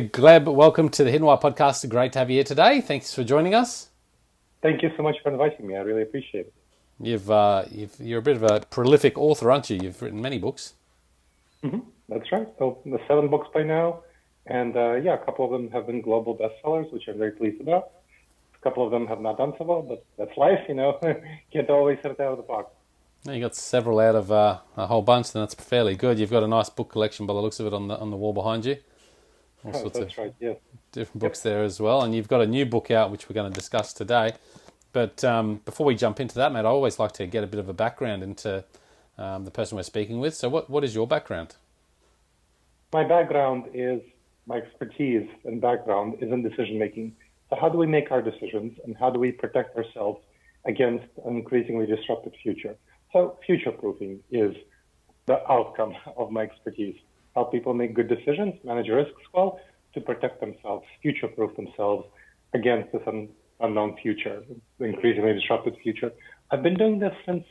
Gleb, welcome to the Hidden Why podcast. Great to have you here today. Thanks for joining us. Thank you so much for inviting me. I really appreciate it. You're a bit of a prolific author, aren't you? You've written many books. That's right. So the 7 books by now, and a couple of them have been global bestsellers, which I'm very pleased about. A couple of them have not done so well, but that's life, Can't always hit it out of the park. You got several out of a whole bunch, then that's fairly good. You've got a nice book collection by the looks of it on the wall behind you. All sorts That's right. Yes. different books there as well, and you've got a new book out which we're going to discuss today. But before we jump into that, mate, I always like to get a bit of a background into the person we're speaking with. So what is your background? My background is my expertise and background is in decision making. So how do we make our decisions, and how do we protect ourselves against an increasingly disruptive future? So future proofing is the outcome of my expertise. Help people make good decisions, manage risks well, to protect themselves, future-proof themselves against this unknown future, the increasingly disruptive future. I've been doing this since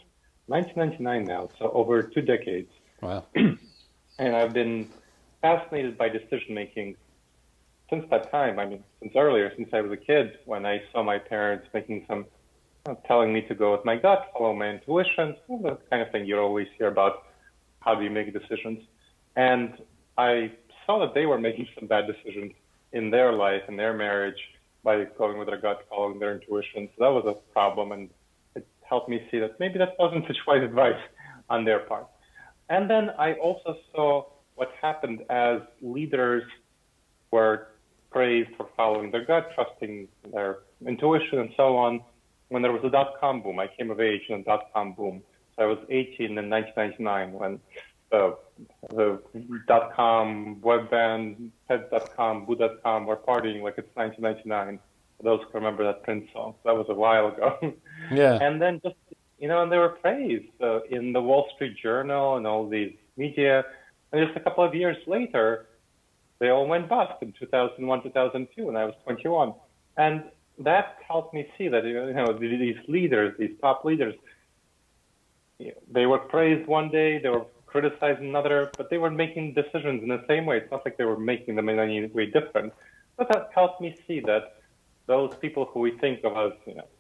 1999 now, so over 2 decades. Wow. And I've been fascinated by decision-making since that time. I mean, since earlier, since I was a kid, when I saw my parents making telling me to go with my gut, follow my intuition, the kind of thing you always hear about, how do you make decisions. And I saw that they were making some bad decisions in their life, in their marriage, by going with their gut, following their intuition. So that was a problem, and it helped me see that maybe that wasn't such wise advice on their part. And then I also saw what happened as leaders were praised for following their gut, trusting their intuition, and so on. When there was a dot-com boom, I came of age in a dot-com boom. So I was 18 in 1999 when the .com, web band, pet.com, boo.com were partying like it's 1999. For those who remember that Prince song. That was a while ago. Yeah. And then and they were praised in the Wall Street Journal and all these media. And just a couple of years later, they all went bust in 2001, 2002, and I was 21. And that helped me see that, these leaders, these top leaders, they were praised one day, they were criticized another, but they were making decisions in the same way. It's not like they were making them in any way different. But that helped me see that those people who we think of as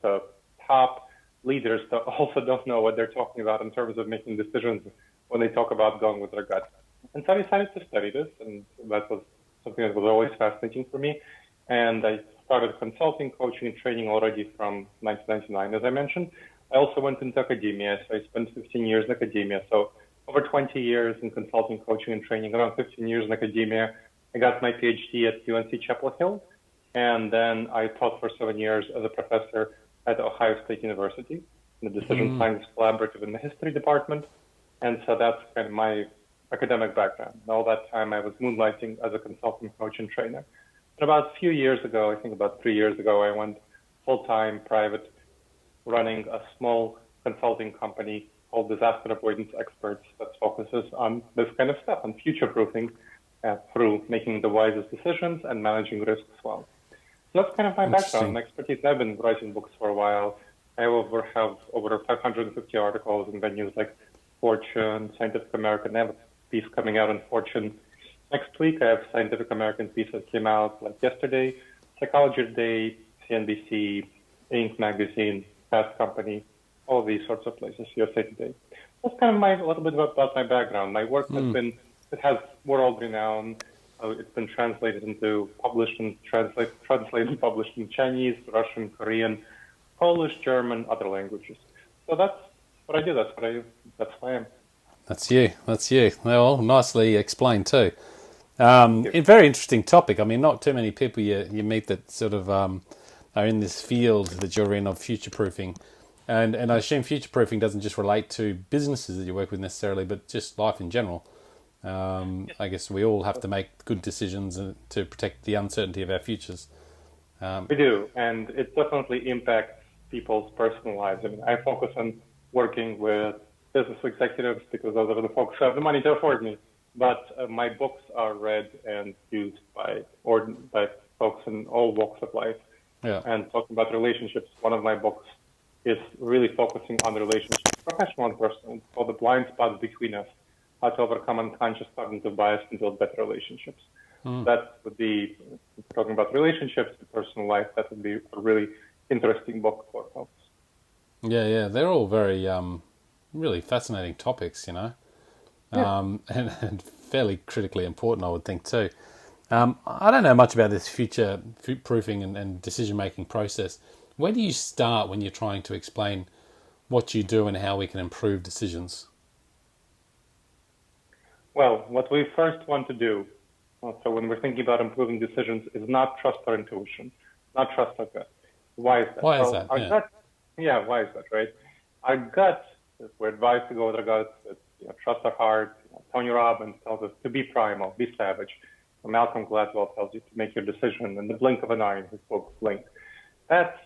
the top leaders also don't know what they're talking about in terms of making decisions when they talk about going with their gut. And so I decided to study this, and that was something that was always fascinating for me. And I started consulting, coaching, and training already from 1999, as I mentioned. I also went into academia, so I spent 15 years in academia. So over 20 years in consulting, coaching, and training, around 15 years in academia. I got my PhD at UNC Chapel Hill, and then I taught for 7 years as a professor at Ohio State University in the Decision Science Collaborative in the History Department. And so that's kind of my academic background. And all that time I was moonlighting as a consultant, coach, and trainer. And about a few years ago, I think about 3 years ago, I went full-time private, running a small consulting company called Disaster Avoidance Experts that focuses on this kind of stuff, on future-proofing through making the wisest decisions and managing risks well. So that's kind of my background and expertise. I've been writing books for a while. I have over 550 articles in venues like Fortune, Scientific American. I have a piece coming out in Fortune next week. I have a Scientific American piece that came out like yesterday, Psychology Today, CNBC, Inc. magazine, Fast Company, all these sorts of places, USA Today. That's kind of a little bit about my background. My work has world renown. It's been translated into, translated and published in Chinese, Russian, Korean, Polish, German, other languages. So that's what I do. That's who I am. That's you. Well, nicely explained too. A very interesting topic. I mean, not too many people you meet that sort of are in this field that you're in of future-proofing. And I assume future-proofing doesn't just relate to businesses that you work with necessarily, but just life in general. I guess we all have to make good decisions to protect the uncertainty of our futures. We do, and it definitely impacts people's personal lives. I mean, I focus on working with business executives because those are the folks who have the money to afford me. But my books are read and used by folks in all walks of life. Yeah. And talking about relationships, one of my books is really focusing on the relationships, professional and personal. It's called The Blindspots Between Us, How to Overcome Unconscious Cognitive Bias and Build Better Relationships. That would be, talking about relationships and personal life, that would be a really interesting book for folks. Yeah, they're all very really fascinating topics, and fairly critically important, I would think too. I don't know much about this future proofing and decision-making process. Where do you start when you're trying to explain what you do and how we can improve decisions? Well, what we first want to do, so when we're thinking about improving decisions, is not trust our intuition, not trust our gut. Why is that? Why is that? Our gut, why is that, right? Our gut, we're advised to go with our gut, trust our heart. Tony Robbins tells us to be primal, be savage. Malcolm Gladwell tells you to make your decision in the blink of an eye in his book, Blink. That's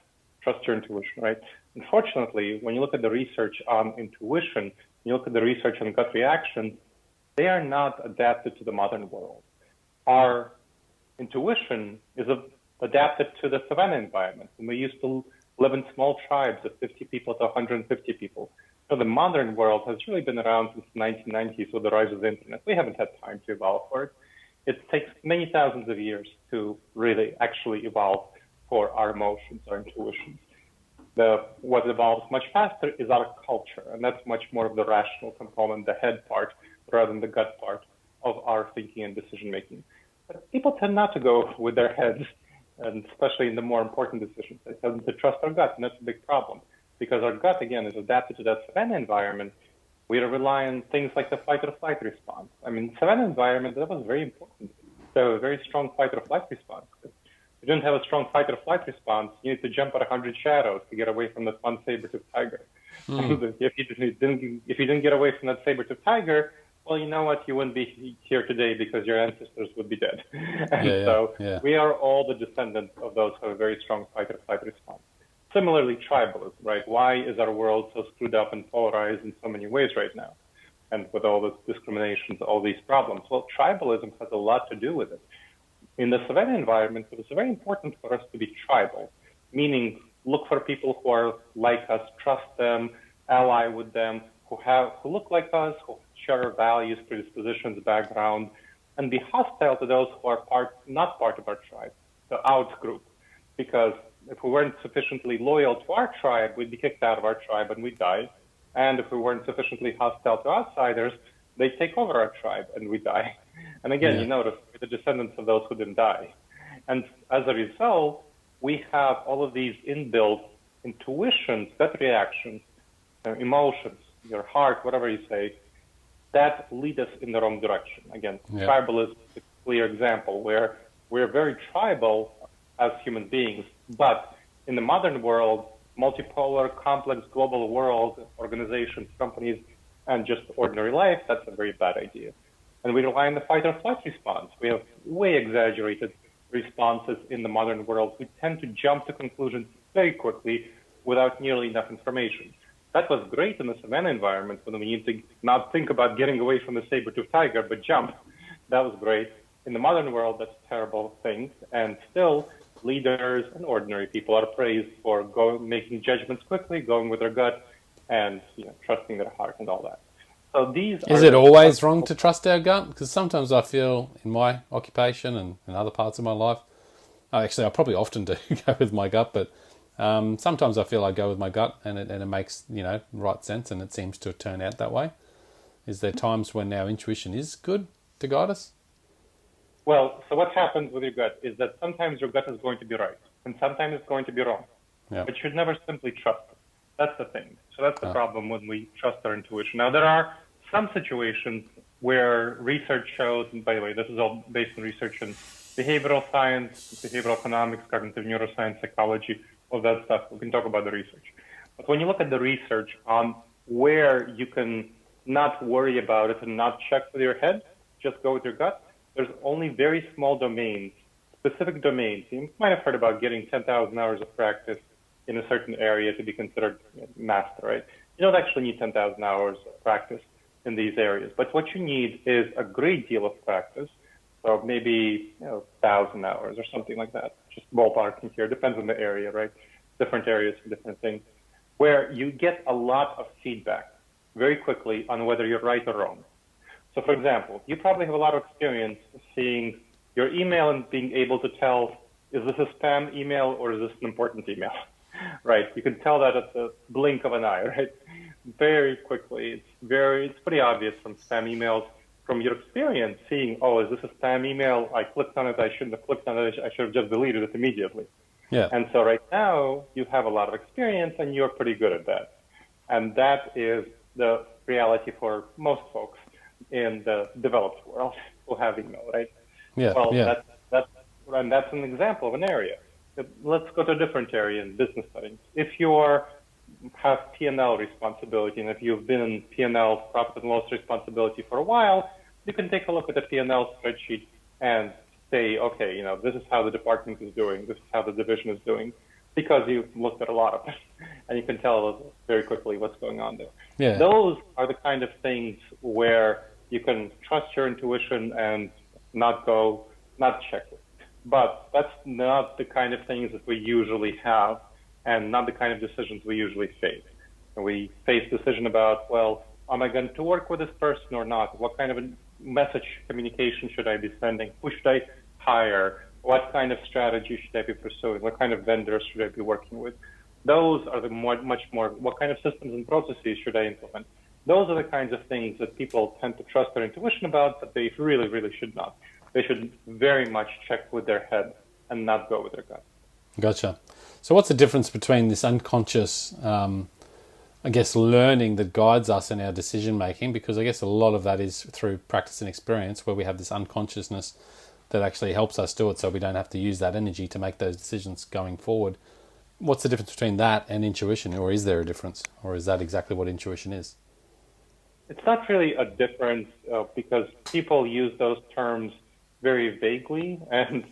trust your intuition, right? Unfortunately, when you look at the research on intuition, you look at the research on gut reactions, they are not adapted to the modern world. Our intuition is adapted to the savanna environment. And we used to live in small tribes of 50 people to 150 people. So the modern world has really been around since the 1990s with the rise of the internet. We haven't had time to evolve for it. It takes many thousands of years to really actually evolve for our emotions, our intuitions. What evolves much faster is our culture, and that's much more of the rational component, the head part, rather than the gut part of our thinking and decision making. But people tend not to go with their heads, and especially in the more important decisions. They tend to trust our gut, and that's a big problem. Because our gut, again, is adapted to that savanna environment. We rely on things like the fight or flight response. I mean, savanna environment, that was very important. So a very strong fight or flight response. If you didn't have a strong fight or flight response, you need to jump at 100 shadows to get away from that one saber-toothed tiger. If you didn't get away from that saber-toothed tiger, well, you know what? You wouldn't be here today because your ancestors would be dead. We are all the descendants of those who have a very strong fight or flight response. Similarly, tribalism, right? Why is our world so screwed up and polarized in so many ways right now? And with all the discriminations, all these problems. Well, tribalism has a lot to do with it. In the savanna environment, it was very important for us to be tribal, meaning look for people who are like us, trust them, ally with them, who look like us, who share our values, predispositions, background, and be hostile to those who are not part of our tribe, the out group. Because if we weren't sufficiently loyal to our tribe, we'd be kicked out of our tribe and we'd die. And if we weren't sufficiently hostile to outsiders, they'd take over our tribe and we'd die. And again, you notice we're the descendants of those who didn't die. And as a result, we have all of these inbuilt intuitions, gut reactions, emotions, your heart, whatever you say, that lead us in the wrong direction. Again, tribalism is a clear example where we're very tribal as human beings, but in the modern world, multipolar, complex, global world, organizations, companies, and just ordinary life, that's a very bad idea. And we rely on the fight or flight response. We have way exaggerated responses in the modern world. We tend to jump to conclusions very quickly without nearly enough information. That was great in the savanna environment when we need to not think about getting away from the saber-toothed tiger, but jump. That was great. In the modern world, that's a terrible thing. And still, leaders and ordinary people are praised for making judgments quickly, going with their gut, and trusting their heart and all that. So is it always wrong to trust our gut? Because sometimes I feel in my occupation and in other parts of my life, I probably often do go with my gut, but sometimes I feel I go with my gut and it makes right sense, and it seems to turn out that way. Is there times when our intuition is good to guide us? Well, so what happens with your gut is that sometimes your gut is going to be right, and sometimes it's going to be wrong. But you should never simply trust it. That's the thing. So that's the problem when we trust our intuition. Now, there are some situations where research shows, and by the way, this is all based on research in behavioral science, behavioral economics, cognitive neuroscience, psychology, all that stuff. We can talk about the research. But when you look at the research on where you can not worry about it and not check with your head, just go with your gut, there's only very small domains, specific domains. You might have heard about getting 10,000 hours of practice in a certain area to be considered master, right? You don't actually need 10,000 hours of practice in these areas. But what you need is a great deal of practice, so maybe 1,000 hours or something like that. Just ballparking here, depends on the area, right? Different areas for different things, where you get a lot of feedback very quickly on whether you're right or wrong. So for example, you probably have a lot of experience seeing your email and being able to tell, is this a spam email or is this an important email? Right? You can tell that at the blink of an eye, right? Very quickly. It's pretty obvious from spam emails, from your experience, seeing, oh, is this a spam email? I clicked on it. I shouldn't have clicked on it. I should have just deleted it immediately. Yeah. And so right now you have a lot of experience and you're pretty good at that. And that is the reality for most folks in the developed world who have email, right? Yeah. Well, yeah. that's an example of an area. Let's go to a different area in business settings. If you have P&L responsibility, and if you've been in P&L, profit and loss responsibility for a while, you can take a look at the P&L spreadsheet and say, okay, this is how the department is doing, this is how the division is doing, because you've looked at a lot of it, and you can tell very quickly what's going on there. Yeah. Those are the kind of things where you can trust your intuition and not check it. But that's not the kind of things that we usually have, and not the kind of decisions we usually face. And we face decision about, well, am I going to work with this person or not? What kind of a message communication should I be sending? Who should I hire? What kind of strategy should I be pursuing? What kind of vendors should I be working with? Those are the much more, what kind of systems and processes should I implement? Those are the kinds of things that people tend to trust their intuition about, but they really, really should not. They should very much check with their head and not go with their gut. Gotcha. So what's the difference between this unconscious, learning that guides us in our decision making? Because I guess a lot of that is through practice and experience, where we have this unconsciousness that actually helps us do it, so we don't have to use that energy to make those decisions going forward. What's the difference between that and intuition, or is there a difference, or is that exactly what intuition is? It's not really a difference because people use those terms very vaguely and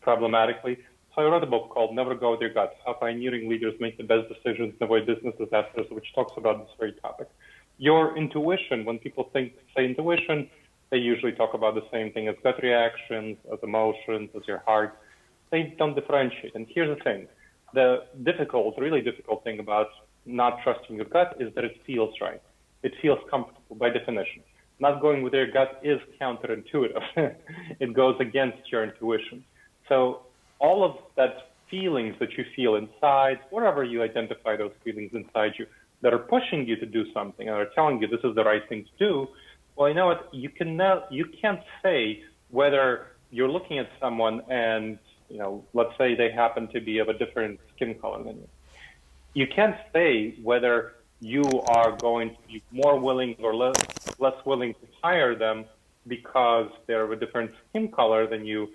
problematically. So I wrote a book called Never Go With Your Gut, How Pioneering Leaders Make the Best Decisions and Avoid Business Disasters, which talks about this very topic. Your intuition, when people say intuition, they usually talk about the same thing as gut reactions, as emotions, as your heart. They don't differentiate. And here's the thing. The really difficult thing about not trusting your gut is that it feels right. It feels comfortable by definition. Not going with your gut is counterintuitive. It goes against your intuition. So all of that feelings that you feel inside, wherever you identify those feelings inside you that are pushing you to do something and are telling you this is the right thing to do, well, you know what? You can't say whether you're looking at someone and, let's say they happen to be of a different skin color than you. You can't say whether you are going to be more willing or less willing to hire them because they're of a different skin color than you,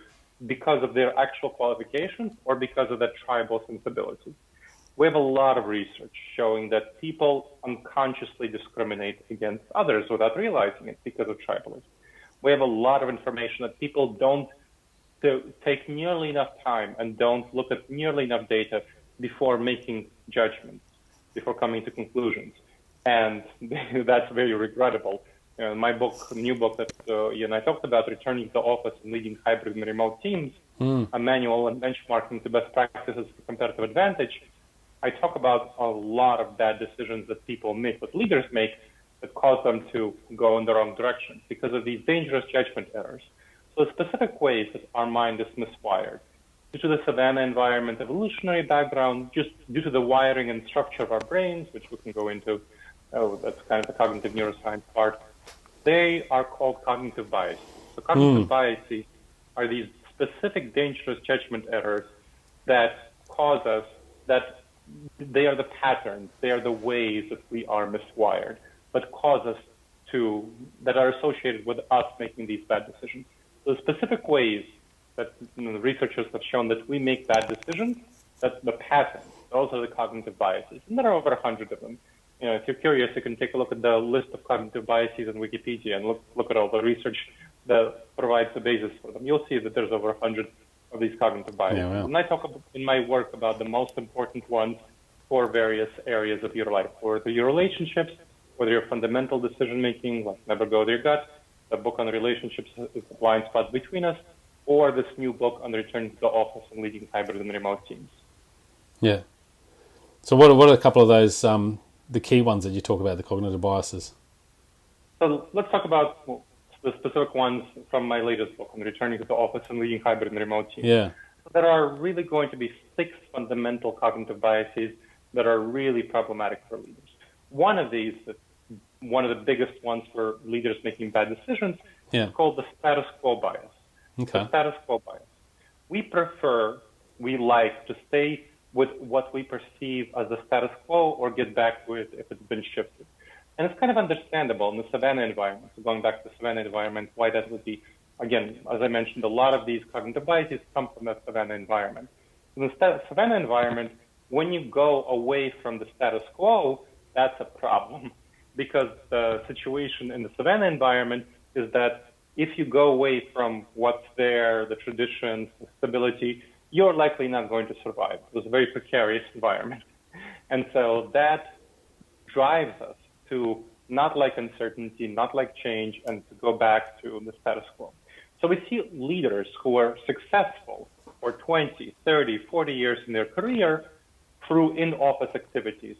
because of their actual qualifications or because of that tribal sensibility. We have a lot of research showing that people unconsciously discriminate against others without realizing it because of tribalism. We have a lot of information that people don't take nearly enough time and don't look at nearly enough data before making judgments, before coming to conclusions. And that's very regrettable. My new book that you and I talked about, Returning to the Office and Leading Hybrid and Remote Teams, a manual and benchmarking to best practices for competitive advantage, I talk about a lot of bad decisions that people make, that leaders make, that cause them to go in the wrong direction because of these dangerous judgment errors. So specific ways that our mind is miswired, due to the savanna environment, evolutionary background, just due to the wiring and structure of our brains, which we can go into, that's kind of the cognitive neuroscience part, they are called cognitive bias. So cognitive biases are these specific dangerous judgment errors that cause us, that they are the patterns, they are the ways that we are miswired, but cause us to, that are associated with us making these bad decisions. So specific ways that the researchers have shown that we make bad decisions, that's the patterns, those are the cognitive biases. And there are over 100 of them. If you're curious, you can take a look at the list of cognitive biases on Wikipedia and look at all the research that provides the basis for them. You'll see that there's over 100 of these cognitive biases. Yeah, wow. And I talk in my work about the most important ones for various areas of your life, whether your relationships, whether your fundamental decision-making, like Never Go With Your Gut, the book on relationships is Blindspots Between Us, or this new book on Returning to the Office and Leading Hybrid and Remote Teams. Yeah. So what are a couple of those, the key ones that you talk about, the cognitive biases? So let's talk about the specific ones from my latest book on returning to the office and leading hybrid and remote teams. Yeah. So there are really going to be 6 fundamental cognitive biases that are really problematic for leaders. One of these, one of the biggest ones for leaders making bad decisions, is called the status quo bias. Okay. The status quo bias. We like to stay with what we perceive as the status quo or get back to it if it's been shifted. And it's kind of understandable in the Savannah environment. So going back to the Savannah environment, why that would be, again, as I mentioned, a lot of these cognitive biases come from the Savannah environment. In the Savannah environment, when you go away from the status quo, that's a problem, because the situation in the Savannah environment is that if you go away from what's there, the traditions, the stability, you're likely not going to survive. It was a very precarious environment. And so that drives us to not like uncertainty, not like change, and to go back to the status quo. So we see leaders who are successful for 20, 30, 40 years in their career through in-office activities,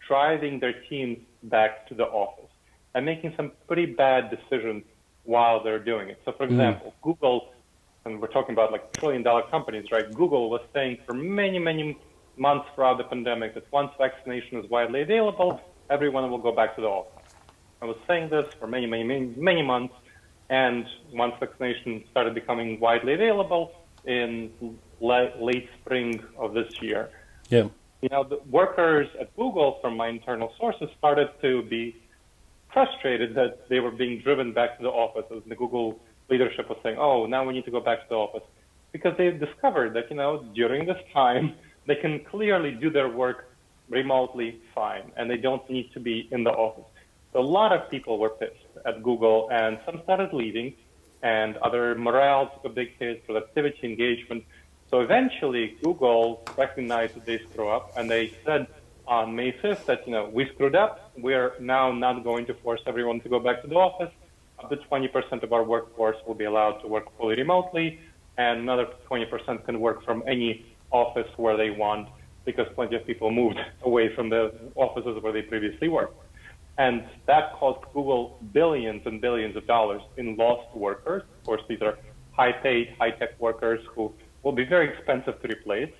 driving their teams back to the office and making some pretty bad decisions while they're doing it. So for example, Google, and we're talking about like trillion-dollar companies, right? Google was saying for many, many months throughout the pandemic that once vaccination is widely available, everyone will go back to the office. I was saying this for many, many, many, many months, and once vaccination started becoming widely available in late spring of this year, yeah, you know, the workers at Google, from my internal sources, started to be frustrated that they were being driven back to the office, as the Google leadership was saying, oh, now we need to go back to the office, because they discovered that, you know, during this time, they can clearly do their work remotely fine, and they don't need to be in the office. So a lot of people were pissed at Google, and some started leaving, and other morale took a big hit, productivity, engagement. So eventually, Google recognized that they screw up, and they said on May 5th that, you know, we screwed up. We're now not going to force everyone to go back to the office. Up to 20% of our workforce will be allowed to work fully remotely, and another 20% can work from any office where they want, because plenty of people moved away from the offices where they previously worked. And that cost Google billions and billions of dollars in lost workers. Of course, these are high-paid, high-tech workers who will be very expensive to replace,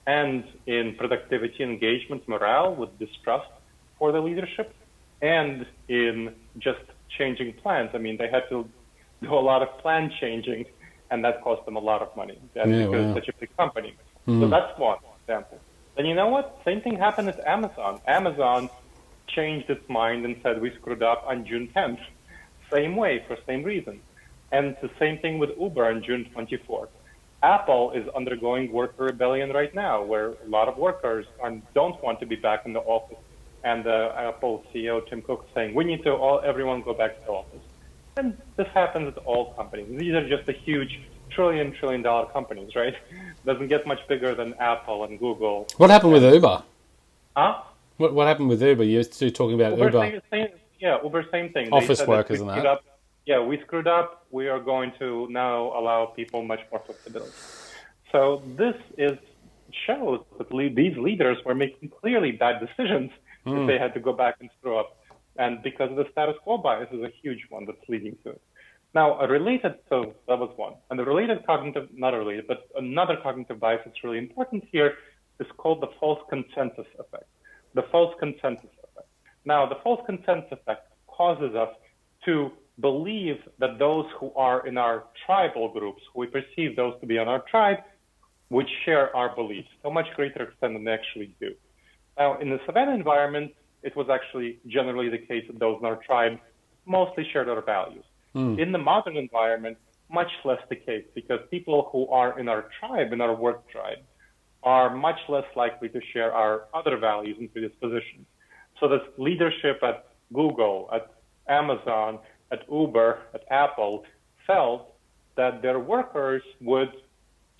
and in productivity, engagement, morale, with distrust for the leadership, and in just changing plans. I mean, they had to do a lot of plan changing, and that cost them a lot of money. That's because it's such a big company. So that's one example. Then you know what? Same thing happened at Amazon. Amazon changed its mind and said we screwed up on June 10th. Same way, for same reason. And the same thing with Uber on June 24th. Apple is undergoing worker rebellion right now, where a lot of workers don't want to be back in the office. And the Apple CEO, Tim Cook, is saying, we need to everyone go back to the office. And this happens at all companies. These are just a huge trillion-dollar companies, right? Doesn't get much bigger than Apple and Google. What happened with Uber? Huh? What happened with Uber? You're still talking about Uber. Uber, same thing. Office workers and that. We screwed up. We are going to now allow people much more flexibility. So this shows that these leaders were making clearly bad decisions if they had to go back and screw up. And because the status quo bias is a huge one that's leading to it. Now, so that was one. And the related cognitive, not a related, but another cognitive bias that's really important here is called the false consensus effect. The false consensus effect. Now, the false consensus effect causes us to believe that those who are in our tribal groups, who we perceive those to be on our tribe, would share our beliefs to a much greater extent than they actually do. Now, in the Savannah environment, it was actually generally the case that those in our tribe mostly shared our values. In the modern environment, much less the case, because people who are in our tribe, in our work tribe, are much less likely to share our other values and predispositions. So this leadership at Google, at Amazon, at Uber, at Apple, felt that their workers would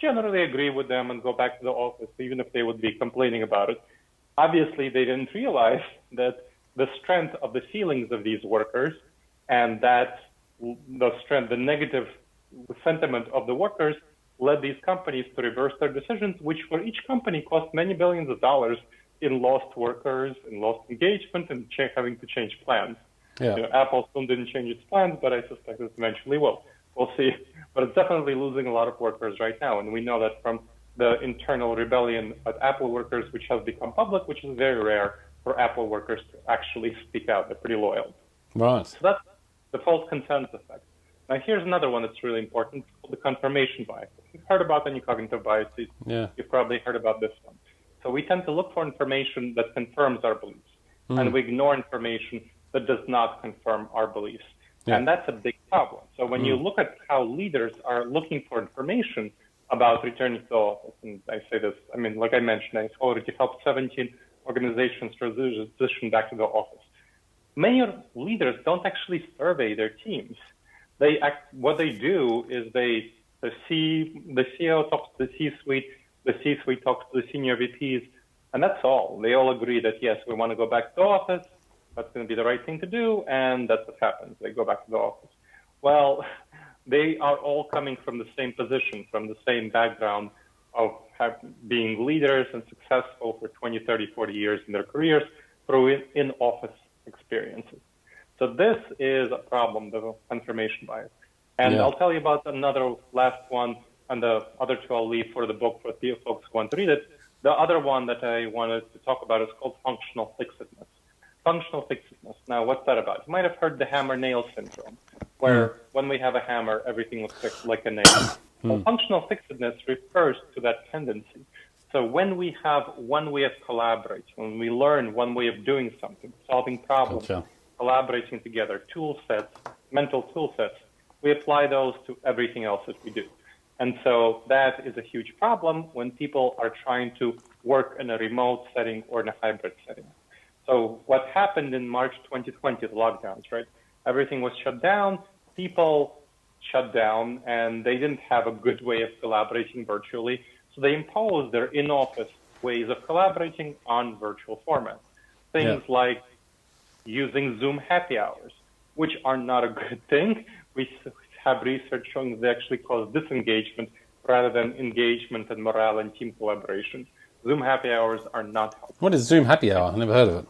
generally agree with them and go back to the office, even if they would be complaining about it. Obviously, they didn't realize that the strength of the feelings of these workers and that the negative sentiment of the workers led these companies to reverse their decisions, which for each company cost many billions of dollars in lost workers, in lost engagement, and having to change plans. Yeah. Apple still didn't change its plans, but I suspect it eventually will. We'll see. But it's definitely losing a lot of workers right now, and we know that from the internal rebellion at Apple workers, which has become public, which is very rare for Apple workers to actually speak out. They're pretty loyal. Right. So that's the false consensus effect. Now, here's another one that's really important. It's called the confirmation bias. If you've heard about any cognitive biases, you've probably heard about this one. So we tend to look for information that confirms our beliefs, and we ignore information that does not confirm our beliefs. Yeah. And that's a big problem. So when you look at how leaders are looking for information about returning to the office, and I say this, I mean, like I mentioned, I've already helped 17 organizations transition back to the office. Many leaders don't actually survey their teams. What they do is the CEO talks to the C-suite, the C-suite talks to the senior VPs, and that's all. They all agree that, yes, we want to go back to the office. That's going to be the right thing to do, and that's what happens. They go back to the office. Well, they are all coming from the same position, from the same background of being leaders and successful for 20, 30, 40 years in their careers through in-office experiences. So this is a problem, the confirmation bias. And I'll tell you about another last one, and the other two I'll leave for the book for the folks who want to read it. The other one that I wanted to talk about is called functional fixedness. Functional fixedness. Now, what's that about? You might have heard the hammer-nail syndrome, where when we have a hammer, everything looks fixed like a nail. Well, functional fixedness refers to that tendency. So when we have one way of collaborating, when we learn one way of doing something, solving problems, collaborating together, tool sets, mental tool sets, we apply those to everything else that we do. And so that is a huge problem when people are trying to work in a remote setting or in a hybrid setting. So what happened in March 2020, the lockdowns, right? Everything was shut down. People shut down, and they didn't have a good way of collaborating virtually. So they imposed their in-office ways of collaborating on virtual formats. Things like using Zoom happy hours, which are not a good thing. We have research showing that they actually cause disengagement rather than engagement and morale and team collaboration. Zoom happy hours are not helpful. What is Zoom happy hour? I've never heard of it.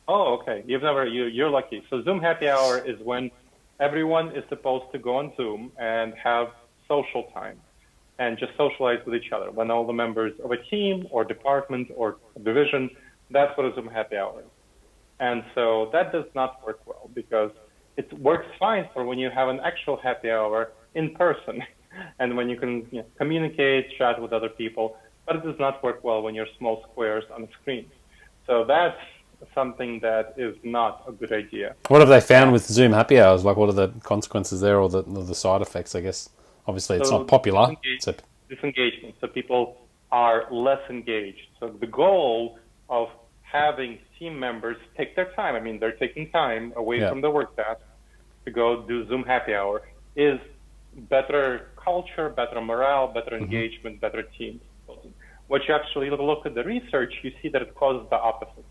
Oh, okay. You're lucky. So Zoom happy hour is when everyone is supposed to go on Zoom and have social time and just socialize with each other. When all the members of a team or department or division, that's what a Zoom happy hour is. And so that does not work well because it works fine for when you have an actual happy hour in person and when you can communicate, chat with other people, but it does not work well when you're small squares on a screen. So that's something that is not a good idea. What have they found with Zoom happy hours? Like, what are the consequences there, or the side effects? I guess obviously it's not popular. Disengagement. So people are less engaged. So the goal of having team members take their time. I mean, they're taking time away from the work task to go do Zoom happy hour. Is better culture, better morale, better engagement, better team. What you actually look at the research, you see that it causes the opposite.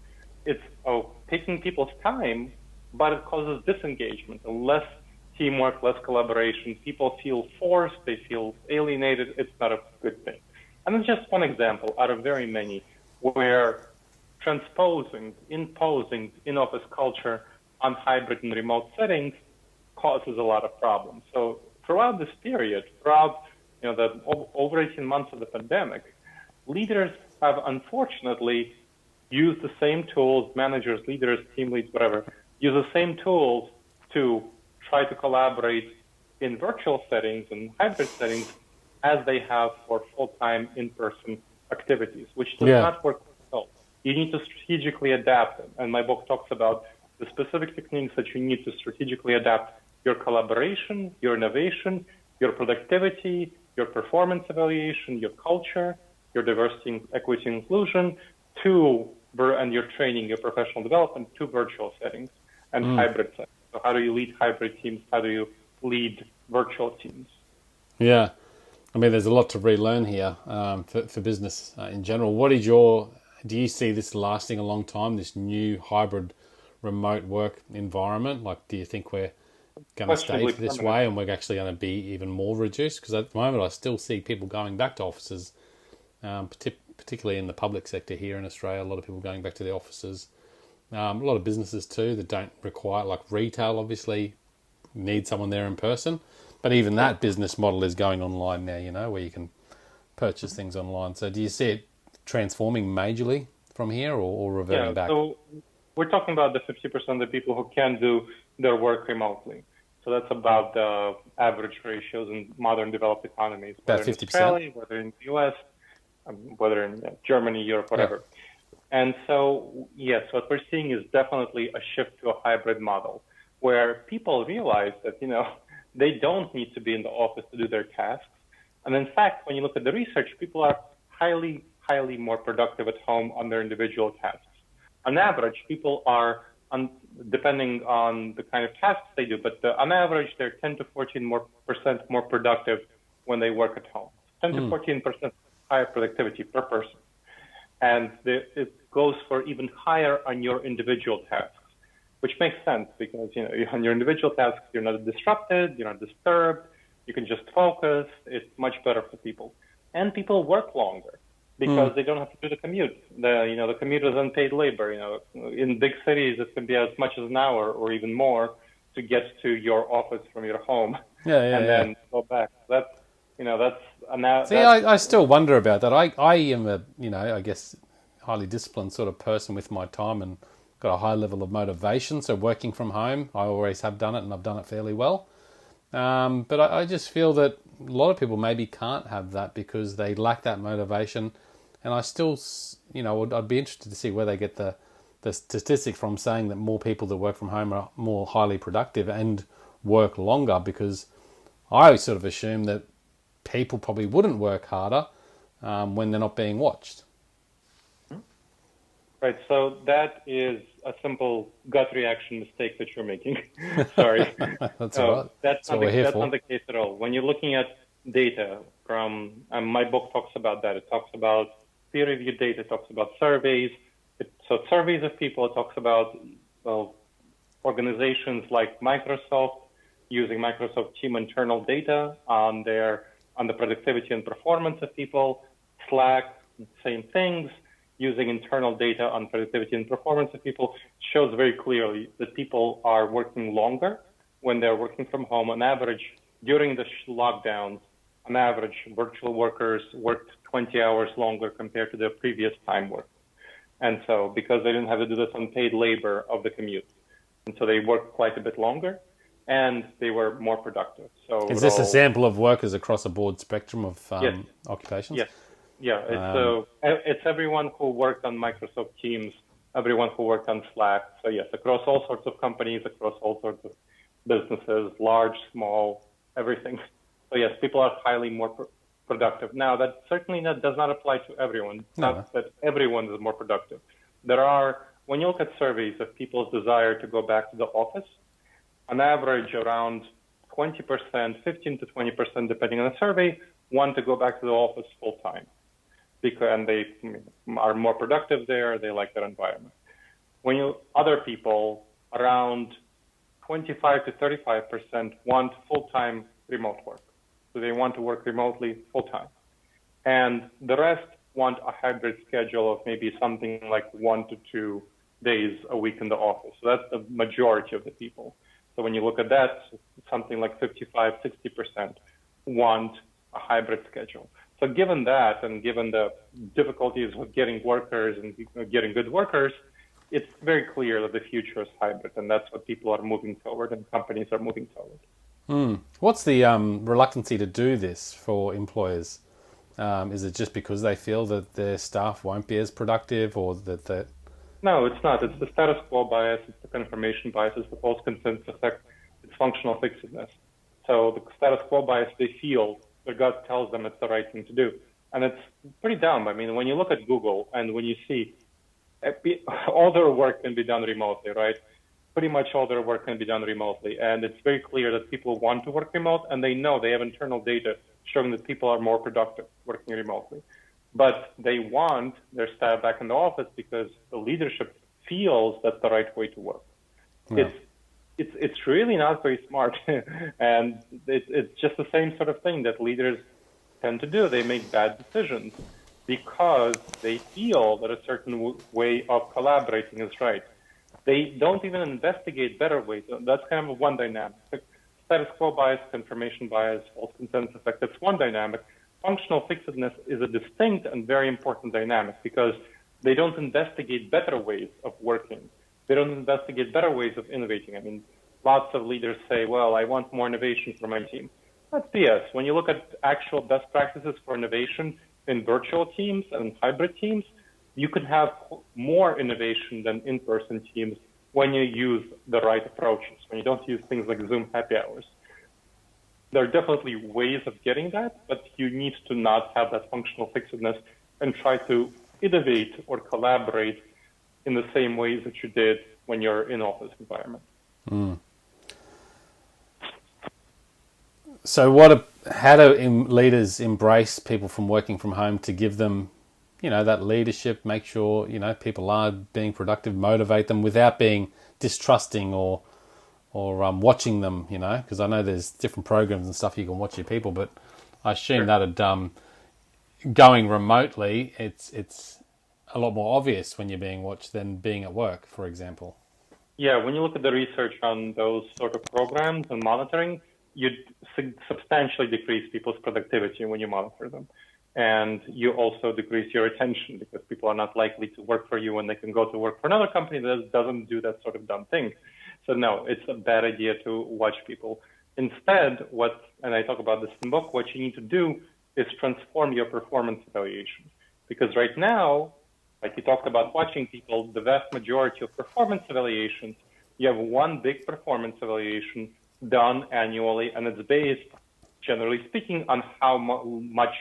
It's taking people's time, but it causes disengagement, less teamwork, less collaboration. People feel forced, they feel alienated. It's not a good thing. And it's just one example out of very many where imposing in-office culture on hybrid and remote settings causes a lot of problems. So throughout this period, the over 18 months of the pandemic, leaders have unfortunately used the same tools, managers, leaders, team leads, whatever, use the same tools to try to collaborate in virtual settings and hybrid settings as they have for full-time in-person activities, which does not work well. You need to strategically adapt them. And my book talks about the specific techniques that you need to strategically adapt your collaboration, your innovation, your productivity, your performance evaluation, your culture, your diversity, equity, inclusion, and your training, your professional development to virtual settings and hybrid settings. So how do you lead hybrid teams? How do you lead virtual teams? Yeah. I mean, there's a lot to relearn here for business in general. Do you see this lasting a long time, this new hybrid remote work environment? Like, do you think we're going to stay this way and we're actually going to be even more reduced? Because at the moment, I still see people going back to offices, particularly in the public sector here in Australia, a lot of people going back to the offices. A lot of businesses too that don't require, like retail obviously need someone there in person, but even that business model is going online now, where you can purchase things online. So do you see it transforming majorly from here, or reverting back? So we're talking about the 50% of the people who can do their work remotely. So that's about the average ratios in modern developed economies, About whether in 50%. Australia, whether in the US, whether in Germany, Europe, whatever. And so, yes, what we're seeing is definitely a shift to a hybrid model where people realize that, they don't need to be in the office to do their tasks. And in fact, when you look at the research, people are highly, highly more productive at home on their individual tasks. On average, people are, depending on the kind of tasks they do, but on average, they're 10 to 14% more productive when they work at home. 10 to 14% higher productivity per person. And it goes for even higher on your individual tasks, which makes sense because, on your individual tasks, you're not disrupted, you're not disturbed, you can just focus. It's much better for people. And people work longer because they don't have to do the commute. The commute is unpaid labor. In big cities, it can be as much as an hour or even more to get to your office from your home then go back. I still wonder about that. I am I guess, highly disciplined sort of person with my time and got a high level of motivation. So working from home, I always have done it, and I've done it fairly well. But I just feel that a lot of people maybe can't have that because they lack that motivation. And I still, I'd be interested to see where they get the statistics from saying that more people that work from home are more highly productive and work longer, because I sort of assume that people probably wouldn't work harder when they're not being watched. Right. So that is a simple gut reaction mistake that you're making. Sorry. That's all right. That's not the case at all. When you're looking at data from my book talks about that. It talks about peer-reviewed data. It talks about surveys. So surveys of people. It talks about organizations like Microsoft using Microsoft Team internal data on the productivity and performance of people. Slack, same things. Using internal data on productivity and performance of people shows very clearly that people are working longer when they're working from home. On average, during the lockdowns, on average, virtual workers worked 20 hours longer compared to their previous time work. And so, because they didn't have to do this unpaid labor of the commute. And so they worked quite a bit longer and they were more productive. So is this a sample of workers across a broad spectrum of occupations? Yes. Yeah, it's everyone who worked on Microsoft Teams, everyone who worked on Slack. So yes, across all sorts of companies, across all sorts of businesses, large, small, everything. So yes, people are highly more productive. Now, that certainly does not apply to everyone. Not that everyone is more productive. When you look at surveys of people's desire to go back to the office, on average, around 20%, 15 to 20%, depending on the survey, want to go back to the office full time. And they are more productive there, they like their environment. Other people, around 25 to 35% want full-time remote work. So they want to work remotely full-time. And the rest want a hybrid schedule of maybe something like 1 to 2 days a week in the office. So that's the majority of the people. So when you look at that, something like 55, 60% want a hybrid schedule. So given that, and given the difficulties with getting workers and getting good workers, it's very clear that the future is hybrid, and that's what people are moving toward and companies are moving toward. What's the reluctancy to do this for employers? Is it just because they feel that their staff won't be as productive, or that... No, it's not. It's the status quo bias, it's the confirmation bias, it's the false consensus effect, it's functional fixedness. So the status quo bias, they feel their gut tells them it's the right thing to do. And it's pretty dumb. I mean, when you look at Google and when you see all their work can be done remotely, right? Pretty much all their work can be done remotely. And it's very clear that people want to work remote, and they know they have internal data showing that people are more productive working remotely. But they want their staff back in the office because the leadership feels that's the right way to work. Yeah. It's really not very smart, and it's just the same sort of thing that leaders tend to do. They make bad decisions because they feel that a certain way of collaborating is right. They don't even investigate better ways. That's kind of one dynamic. Status quo bias, confirmation bias, false consensus effect, that's one dynamic. Functional fixedness is a distinct and very important dynamic because they don't investigate better ways of working. They don't investigate better ways of innovating. I mean, lots of leaders say, well, I want more innovation for my team. That's BS. When you look at actual best practices for innovation in virtual teams and hybrid teams, you can have more innovation than in-person teams when you use the right approaches, when you don't use things like Zoom happy hours. There are definitely ways of getting that, but you need to not have that functional fixedness and try to innovate or collaborate in the same ways that you did when you're in office environment. So how do leaders embrace people from working from home to give them, that leadership, make sure, people are being productive, motivate them without being distrusting or watching them, because I know there's different programs and stuff you can watch your people, but I assume that going remotely, it's a lot more obvious when you're being watched than being at work, for example. Yeah, when you look at the research on those sort of programs and monitoring, you substantially decrease people's productivity when you monitor them. And you also decrease your attention because people are not likely to work for you when they can go to work for another company that doesn't do that sort of dumb thing. So no, it's a bad idea to watch people. Instead, and I talk about this in the book, what you need to do is transform your performance evaluation. Because right now, like you talked about watching people, the vast majority of performance evaluations, you have one big performance evaluation done annually, and it's based, generally speaking, on how much,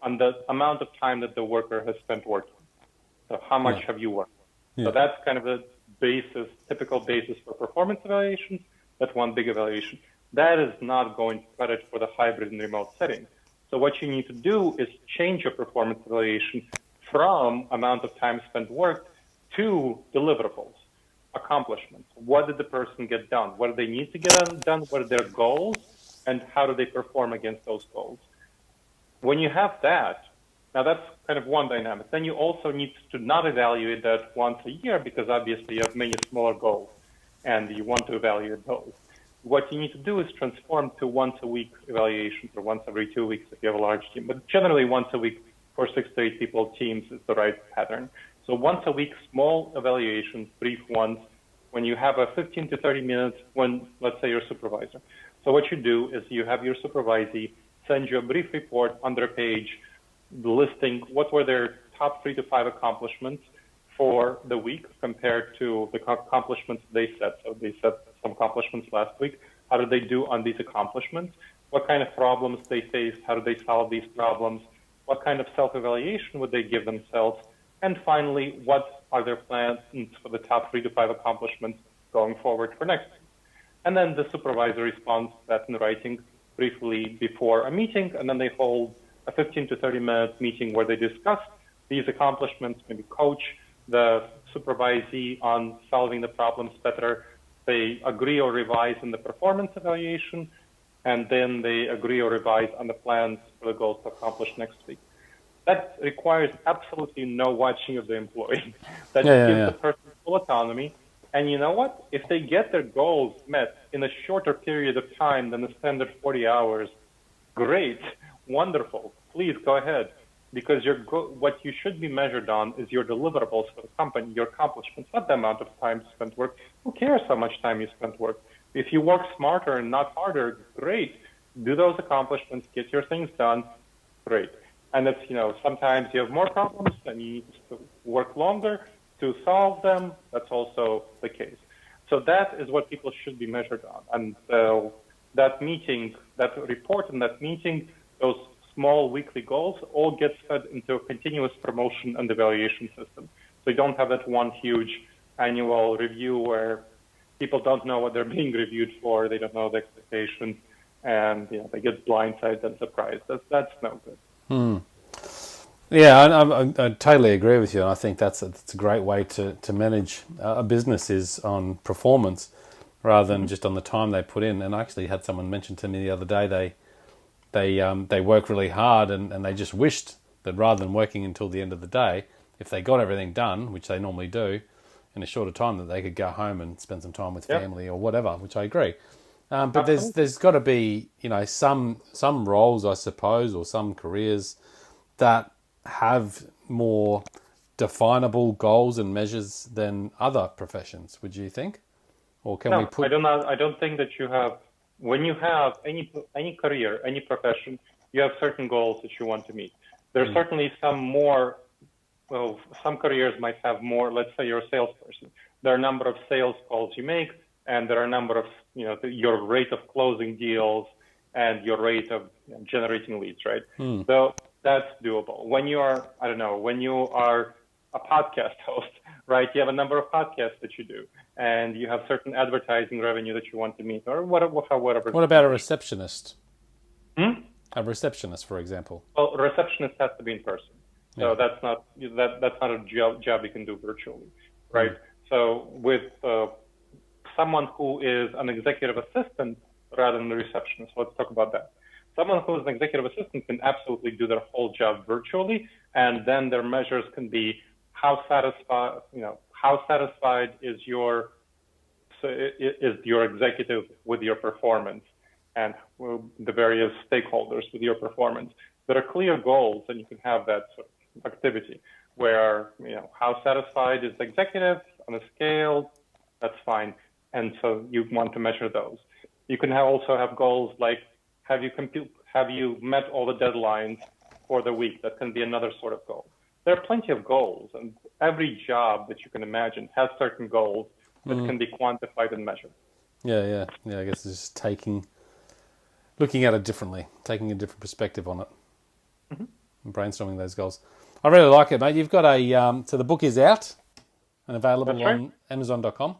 on the amount of time that the worker has spent working. So how much have you worked? So that's kind of the typical basis for performance evaluations. That's one big evaluation. That is not going to cut it for the hybrid and remote setting. So what you need to do is change your performance evaluation from amount of time spent worked to deliverables, accomplishments. What did the person get done? What do they need to get done? What are their goals? And how do they perform against those goals? When you have that, now that's kind of one dynamic. Then you also need to not evaluate that once a year because obviously you have many smaller goals and you want to evaluate those. What you need to do is transform to once a week evaluations or once every 2 weeks if you have a large team. But generally once a week for 6 to 8 people teams is the right pattern. So once a week, small evaluations, brief ones, when you have a 15 to 30 minutes when, let's say, you're a supervisor. So what you do is you have your supervisee send you a brief report on their page listing what were their top 3 to 5 accomplishments for the week compared to the accomplishments they set. So they set some accomplishments last week. How did they do on these accomplishments? What kind of problems they faced? How did they solve these problems? What kind of self-evaluation would they give themselves? And finally, what are their plans for the top 3 to 5 accomplishments going forward for next week? And then the supervisor responds to that in writing briefly before a meeting, and then they hold a 15 to 30 minute meeting where they discuss these accomplishments, maybe coach the supervisee on solving the problems better. They agree or revise in the performance evaluation, and then they agree or revise on the plans for the goals to accomplish next week. That requires absolutely no watching of the employee. That gives the person full autonomy. And you know what? If they get their goals met in a shorter period of time than the standard 40 hours, great, wonderful. Please go ahead. Because what you should be measured on is your deliverables for the company, your accomplishments, not the amount of time spent work. Who cares how much time you spent work? If you work smarter and not harder, great. Do those accomplishments, get your things done, great. And it's, sometimes you have more problems and you need to work longer to solve them. That's also the case. So that is what people should be measured on. And that meeting, that report and that meeting, those small weekly goals all get fed into a continuous promotion and evaluation system. So you don't have that one huge annual review where people don't know what they're being reviewed for, they don't know the expectations, and they get blindsided and surprised. That's no good. Yeah, I totally agree with you. And I think that's a great way to manage a business is on performance rather than just on the time they put in. And I actually had someone mention to me the other day they work really hard and they just wished that rather than working until the end of the day, if they got everything done, which they normally do, in a shorter time that they could go home and spend some time with Yep. family or whatever, which I agree. But Absolutely. there's got to be, some roles, I suppose, or some careers that have more definable goals and measures than other professions. Would you think, or can we No, put? I don't think that you have. When you have any career, any profession, you have certain goals that you want to meet. There's certainly some more. Well, some careers might have more. Let's say you're a salesperson. There are a number of sales calls you make, and there are a number of your rate of closing deals and your rate of generating leads, right? So that's doable. When you are, I don't know, when you are a podcast host, right? You have a number of podcasts that you do, and you have certain advertising revenue that you want to meet, or whatever. What about a receptionist? Hmm? A receptionist, for example. Well, a receptionist has to be in person, so Yeah. that's not a job you can do virtually, right? So with someone who is an executive assistant rather than a receptionist, let's talk about that. Someone who is an executive assistant can absolutely do their whole job virtually, and then their measures can be how satisfied is your executive with your performance, and the various stakeholders with your performance. There are clear goals, and you can have that sort of activity where how satisfied is the executive on a scale. That's fine, and so you want to measure those. You can also have goals like have you met all the deadlines for the week? That can be another sort of goal. There are plenty of goals, and every job that you can imagine has certain goals that can be quantified and measured. Yeah. I guess it's just looking at it differently, taking a different perspective on it, and brainstorming those goals. I really like it, mate. You've got so the book is out and available That's right. on Amazon.com.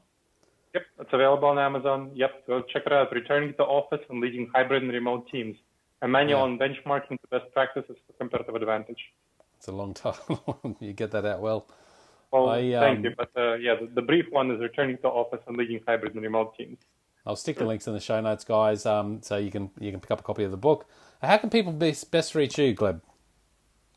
Yep, it's available on Amazon. Yep, go check it out. Returning to the office and leading hybrid and remote teams. A manual on benchmarking the best practices for competitive advantage. It's a long title. You get that out well. Well, thank you. But the brief one is returning to the office and leading hybrid and remote teams. I'll stick the links in the show notes, guys, so you can pick up a copy of the book. How can people best reach you, Gleb?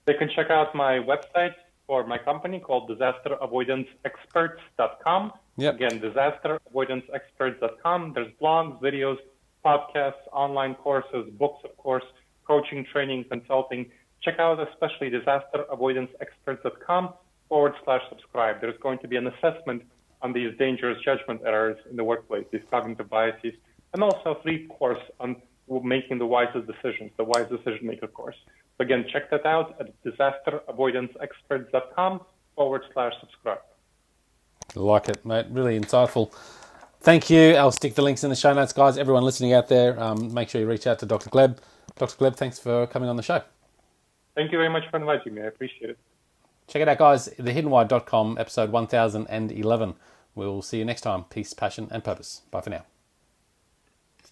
They can check out my website for my company called disasteravoidanceexperts.com. Yep. Again, disasteravoidanceexperts.com. There's blogs, videos, podcasts, online courses, books, of course, coaching, training, consulting. Check out especially disasteravoidanceexperts.com/subscribe. There's going to be an assessment on these dangerous judgment errors in the workplace, these cognitive biases, and also a free course on making the wisest decisions, the wise decision maker course. So again, check that out at disasteravoidanceexperts.com/subscribe. Like it, mate. Really insightful. Thank you. I'll stick the links in the show notes, guys. Everyone listening out there, make sure you reach out to Dr. Gleb. Dr. Gleb, thanks for coming on the show. Thank you very much for inviting me. I appreciate it. Check it out, guys. thehiddenwhy.com, episode 1011. We'll see you next time. Peace, passion, and purpose. Bye for now.